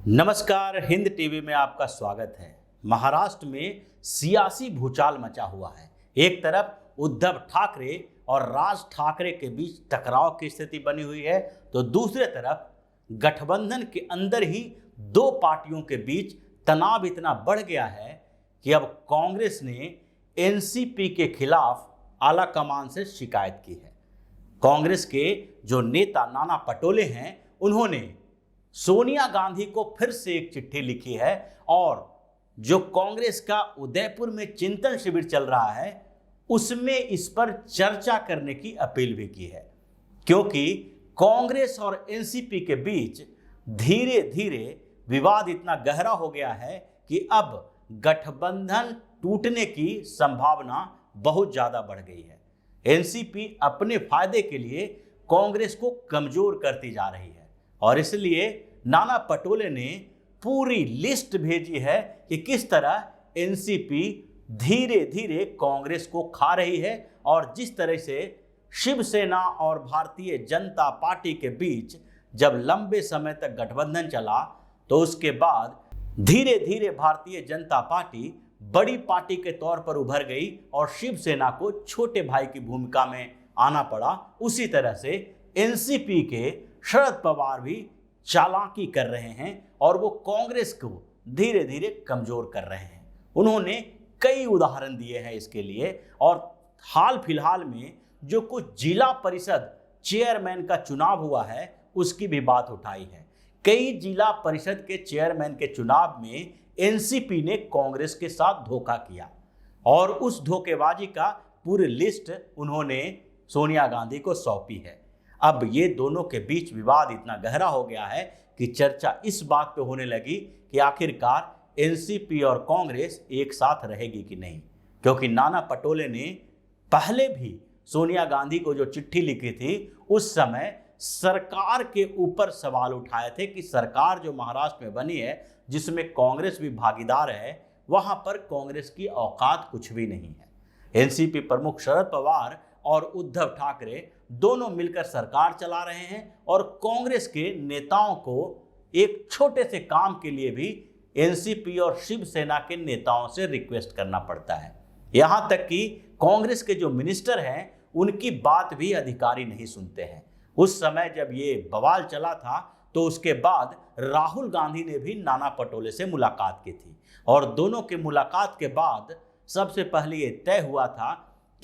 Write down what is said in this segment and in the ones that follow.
नमस्कार, हिंद टीवी में आपका स्वागत है। महाराष्ट्र में सियासी भूचाल मचा हुआ है। एक तरफ उद्धव ठाकरे और राज ठाकरे के बीच टकराव की स्थिति बनी हुई है, तो दूसरे तरफ गठबंधन के अंदर ही दो पार्टियों के बीच तनाव इतना बढ़ गया है कि अब कांग्रेस ने एनसीपी के खिलाफ आलाकमान से शिकायत की है। कांग्रेस के जो नेता नाना पटोले हैं, उन्होंने सोनिया गांधी को फिर से एक चिट्ठी लिखी है और जो कांग्रेस का उदयपुर में चिंतन शिविर चल रहा है उसमें इस पर चर्चा करने की अपील भी की है, क्योंकि कांग्रेस और एनसीपी के बीच धीरे धीरे विवाद इतना गहरा हो गया है कि अब गठबंधन टूटने की संभावना बहुत ज्यादा बढ़ गई है। एनसीपी अपने फायदे के लिए कांग्रेस को कमजोर करती जा रही है और इसलिए नाना पटोले ने पूरी लिस्ट भेजी है कि किस तरह एनसीपी धीरे धीरे कांग्रेस को खा रही है और जिस तरह से शिवसेना और भारतीय जनता पार्टी के बीच जब लंबे समय तक गठबंधन चला तो उसके बाद धीरे धीरे भारतीय जनता पार्टी बड़ी पार्टी के तौर पर उभर गई और शिवसेना को छोटे भाई की भूमिका में आना पड़ा। उसी तरह से एनसीपी के शरद पवार भी चालाकी कर रहे हैं और वो कांग्रेस को धीरे धीरे कमजोर कर रहे हैं। उन्होंने कई उदाहरण दिए हैं इसके लिए और हाल फिलहाल में जो कुछ जिला परिषद चेयरमैन का चुनाव हुआ है उसकी भी बात उठाई है। कई जिला परिषद के चेयरमैन के चुनाव में एनसीपी ने कांग्रेस के साथ धोखा किया और उस धोखेबाजी का पूरी लिस्ट उन्होंने सोनिया गांधी को सौंपी है। अब ये दोनों के बीच विवाद इतना गहरा हो गया है कि चर्चा इस बात पे होने लगी कि आखिरकार एनसीपी और कांग्रेस एक साथ रहेगी कि नहीं, क्योंकि नाना पटोले ने पहले भी सोनिया गांधी को जो चिट्ठी लिखी थी उस समय सरकार के ऊपर सवाल उठाए थे कि सरकार जो महाराष्ट्र में बनी है जिसमें कांग्रेस भी भागीदार है, वहां पर कांग्रेस की औकात कुछ भी नहीं है। एनसीपी प्रमुख शरद पवार और उद्धव ठाकरे दोनों मिलकर सरकार चला रहे हैं और कांग्रेस के नेताओं को एक छोटे से काम के लिए भी एनसीपी और शिवसेना के नेताओं से रिक्वेस्ट करना पड़ता है। यहां तक कि कांग्रेस के जो मिनिस्टर हैं उनकी बात भी अधिकारी नहीं सुनते हैं। उस समय जब ये बवाल चला था तो उसके बाद राहुल गांधी ने भी नाना पटोले से मुलाकात की थी और दोनों की मुलाकात के बाद सबसे पहले ये तय हुआ था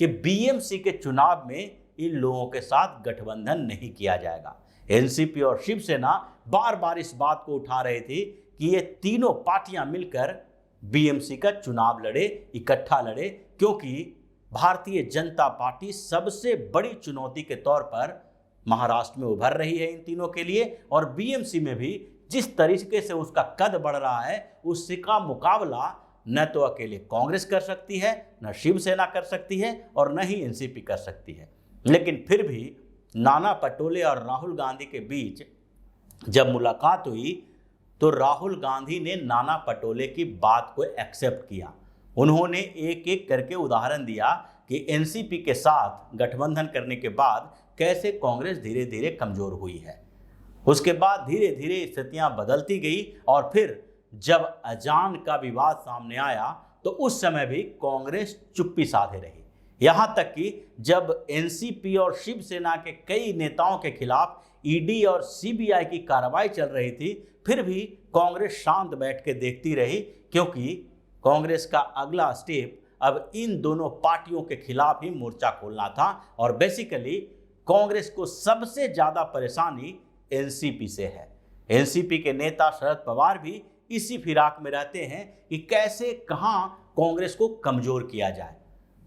कि बीएमसी के चुनाव में इन लोगों के साथ गठबंधन नहीं किया जाएगा। एनसीपी और शिवसेना बार बार इस बात को उठा रहे थे कि ये तीनों पार्टियां मिलकर बीएमसी का चुनाव लड़े, इकट्ठा लड़े, क्योंकि भारतीय जनता पार्टी सबसे बड़ी चुनौती के तौर पर महाराष्ट्र में उभर रही है इन तीनों के लिए और बीएमसी में भी जिस तरीके से उसका कद बढ़ रहा है उससे का मुकाबला न तो अकेले कांग्रेस कर सकती है, न शिवसेना कर सकती है और न ही एनसीपी कर सकती है। लेकिन फिर भी नाना पटोले और राहुल गांधी के बीच जब मुलाकात हुई तो राहुल गांधी ने नाना पटोले की बात को एक्सेप्ट किया। उन्होंने एक एक करके उदाहरण दिया कि एनसीपी के साथ गठबंधन करने के बाद कैसे कांग्रेस धीरे धीरे कमजोर हुई है। उसके बाद धीरे धीरे स्थितियां बदलती गई और फिर जब अजान का विवाद सामने आया तो उस समय भी कांग्रेस चुप्पी साधे रही। यहां तक कि जब एनसीपी और शिवसेना के कई नेताओं के खिलाफ ईडी और सीबीआई की कार्रवाई चल रही थी, फिर भी कांग्रेस शांत बैठ के देखती रही, क्योंकि कांग्रेस का अगला स्टेप अब इन दोनों पार्टियों के खिलाफ ही मोर्चा खोलना था और बेसिकली कांग्रेस को सबसे ज्यादा परेशानी एनसीपी से है। एनसीपी के नेता शरद पवार भी इसी फिराक में रहते हैं कि कैसे कहां कांग्रेस को कमजोर किया जाए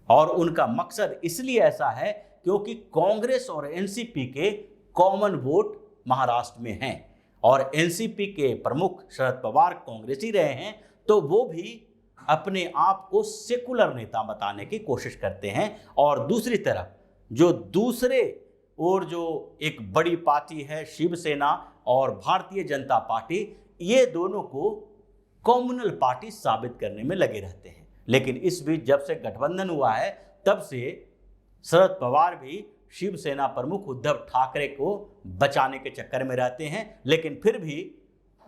और उनका मकसद इसलिए ऐसा है क्योंकि कांग्रेस और एनसीपी के कॉमन वोट महाराष्ट्र में हैं और एनसीपी के प्रमुख शरद पवार कांग्रेसी रहे हैं, तो वो भी अपने आप को सेकुलर नेता बताने की कोशिश करते हैं और दूसरी तरफ जो दूसरे और जो एक बड़ी पार्टी है शिवसेना और भारतीय जनता पार्टी, ये दोनों को कम्युनल पार्टी साबित करने में लगे रहते हैं। लेकिन इस बीच जब से गठबंधन हुआ है तब से शरद पवार भी शिवसेना प्रमुख उद्धव ठाकरे को बचाने के चक्कर में रहते हैं, लेकिन फिर भी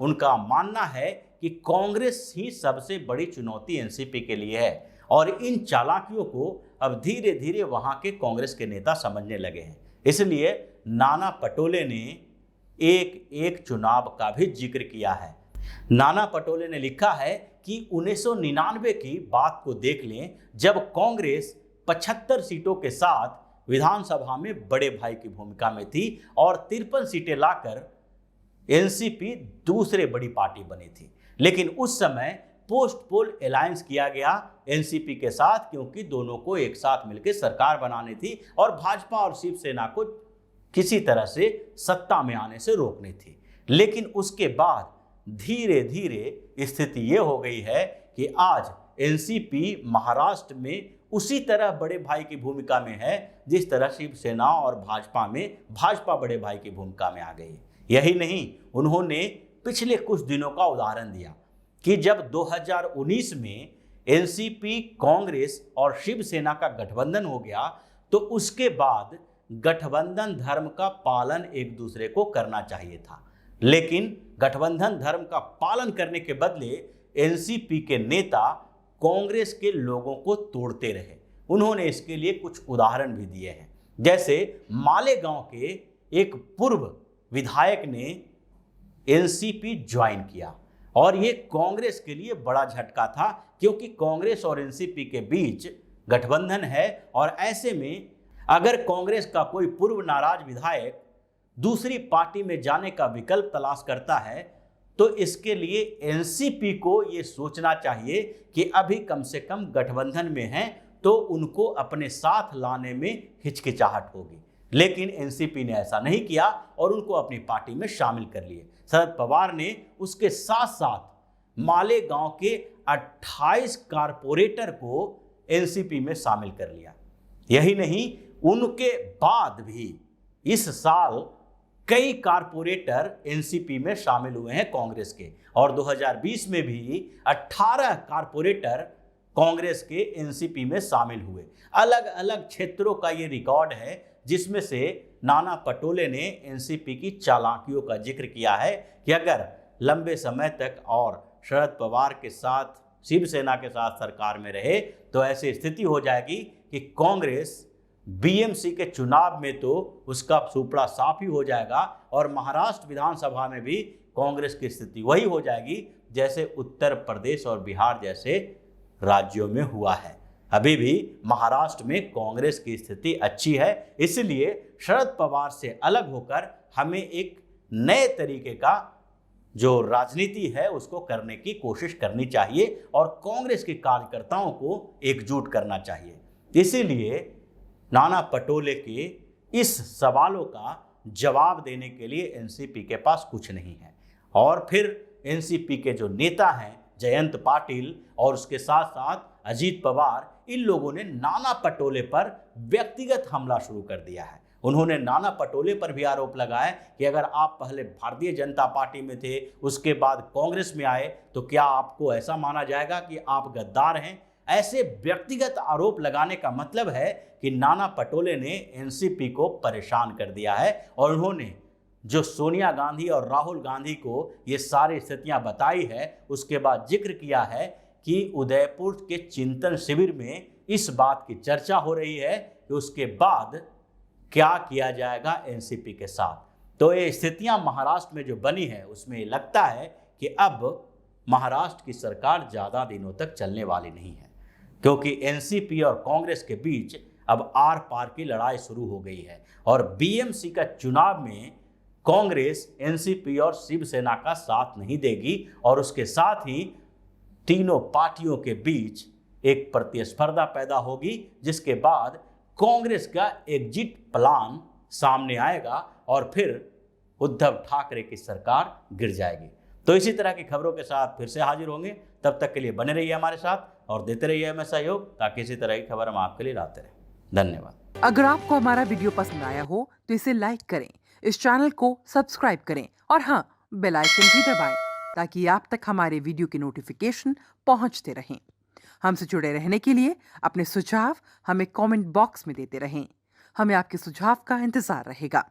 उनका मानना है कि कांग्रेस ही सबसे बड़ी चुनौती एनसीपी के लिए है और इन चालाकियों को अब धीरे धीरे वहां के कांग्रेस के नेता समझने लगे हैं। इसलिए नाना पटोले ने एक एक चुनाव का भी जिक्र किया है। नाना पटोले ने लिखा है कि 1999 की बात को देख लें, जब कांग्रेस 75 सीटों के साथ विधानसभा में बड़े भाई की भूमिका में थी और 53 सीटें लाकर एनसीपी दूसरे बड़ी पार्टी बनी थी। लेकिन उस समय पोस्ट पोल अलायंस किया गया एनसीपी के साथ, क्योंकि दोनों को एक साथ मिलकर सरकार बनानी थी और भाजपा और शिवसेना को किसी तरह से सत्ता में आने से रोकनी थी। लेकिन उसके बाद धीरे धीरे स्थिति ये हो गई है कि आज एनसीपी महाराष्ट्र में उसी तरह बड़े भाई की भूमिका में है जिस तरह शिवसेना और भाजपा में भाजपा बड़े भाई की भूमिका में आ गई। यही नहीं, उन्होंने पिछले कुछ दिनों का उदाहरण दिया कि जब 2019 में एनसीपी, कांग्रेस और शिवसेना का गठबंधन हो गया तो उसके बाद गठबंधन धर्म का पालन एक दूसरे को करना चाहिए था, लेकिन गठबंधन धर्म का पालन करने के बदले एनसीपी के नेता कांग्रेस के लोगों को तोड़ते रहे। उन्होंने इसके लिए कुछ उदाहरण भी दिए हैं, जैसे मालेगांव के एक पूर्व विधायक ने एनसीपी ज्वाइन किया और ये कांग्रेस के लिए बड़ा झटका था, क्योंकि कांग्रेस और एनसीपी के बीच गठबंधन है और ऐसे में अगर कांग्रेस का कोई पूर्व नाराज विधायक दूसरी पार्टी में जाने का विकल्प तलाश करता है तो इसके लिए एनसीपी को ये सोचना चाहिए कि अभी कम से कम गठबंधन में हैं तो उनको अपने साथ लाने में हिचकिचाहट होगी। लेकिन एनसीपी ने ऐसा नहीं किया और उनको अपनी पार्टी में शामिल कर लिए। शरद पवार ने उसके साथ साथ मालेगांव के 28 कारपोरेटर को एनसीपी में शामिल कर लिया। यही नहीं, उनके बाद भी इस साल कई कारपोरेटर एनसीपी में शामिल हुए हैं कांग्रेस के, और 2020 में भी 18 कारपोरेटर कांग्रेस के एनसीपी में शामिल हुए। अलग अलग क्षेत्रों का ये रिकॉर्ड है, जिसमें से नाना पटोले ने एनसीपी की चालाकियों का जिक्र किया है कि अगर लंबे समय तक और शरद पवार के साथ, शिवसेना के साथ सरकार में रहे तो ऐसी स्थिति हो जाएगी कि कांग्रेस बीएमसी के चुनाव में तो उसका सुपड़ा साफ ही हो जाएगा और महाराष्ट्र विधानसभा में भी कांग्रेस की स्थिति वही हो जाएगी जैसे उत्तर प्रदेश और बिहार जैसे राज्यों में हुआ है। अभी भी महाराष्ट्र में कांग्रेस की स्थिति अच्छी है, इसलिए शरद पवार से अलग होकर हमें एक नए तरीके का जो राजनीति है उसको करने की कोशिश करनी चाहिए और कांग्रेस के कार्यकर्ताओं को एकजुट करना चाहिए। इसीलिए नाना पटोले के इस सवालों का जवाब देने के लिए एनसीपी के पास कुछ नहीं है। और फिर एनसीपी के जो नेता हैं जयंत पाटिल और उसके साथ साथ अजीत पवार, इन लोगों ने नाना पटोले पर व्यक्तिगत हमला शुरू कर दिया है। उन्होंने नाना पटोले पर भी आरोप लगाया कि अगर आप पहले भारतीय जनता पार्टी में थे, उसके बाद कांग्रेस में आए, तो क्या आपको ऐसा माना जाएगा कि आप गद्दार हैं। ऐसे व्यक्तिगत आरोप लगाने का मतलब है कि नाना पटोले ने एनसीपी को परेशान कर दिया है और उन्होंने जो सोनिया गांधी और राहुल गांधी को ये सारी स्थितियां बताई है, उसके बाद जिक्र किया है कि उदयपुर के चिंतन शिविर में इस बात की चर्चा हो रही है कि उसके बाद क्या किया जाएगा एनसीपी के साथ। तो ये स्थितियां महाराष्ट्र में जो बनी है उसमें लगता है कि अब महाराष्ट्र की सरकार ज़्यादा दिनों तक चलने वाली नहीं है, क्योंकि एनसीपी और कांग्रेस के बीच अब आर पार की लड़ाई शुरू हो गई है और बीएमसी का चुनाव में कांग्रेस एनसीपी और शिवसेना का साथ नहीं देगी और उसके साथ ही तीनों पार्टियों के बीच एक प्रतिस्पर्धा पैदा होगी, जिसके बाद कांग्रेस का एग्जिट प्लान सामने आएगा और फिर उद्धव ठाकरे की सरकार गिर जाएगी। तो इसी तरह की खबरों के साथ फिर से हाजिर होंगे। तब तक के लिए बने रहिए हमारे साथ और देते रहिए हमें सहयोग, ताकि इसी तरह की खबर हम आपके लिए लाते रहें। धन्यवाद। अगर आपको हमारा वीडियो पसंद आया हो तो इसे लाइक करें, इस चैनल को सब्सक्राइब करें और हाँ, बेल आइकन भी दबाएं ताकि आप तक हमारे वीडियो की नोटिफिकेशन पहुंचते रहें। हमसे जुड़े रहने के लिए अपने सुझाव हमें कमेंट बॉक्स में देते रहें। हमें आपके सुझाव का इंतजार रहेगा।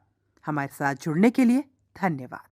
हमारे साथ जुड़ने के लिए धन्यवाद।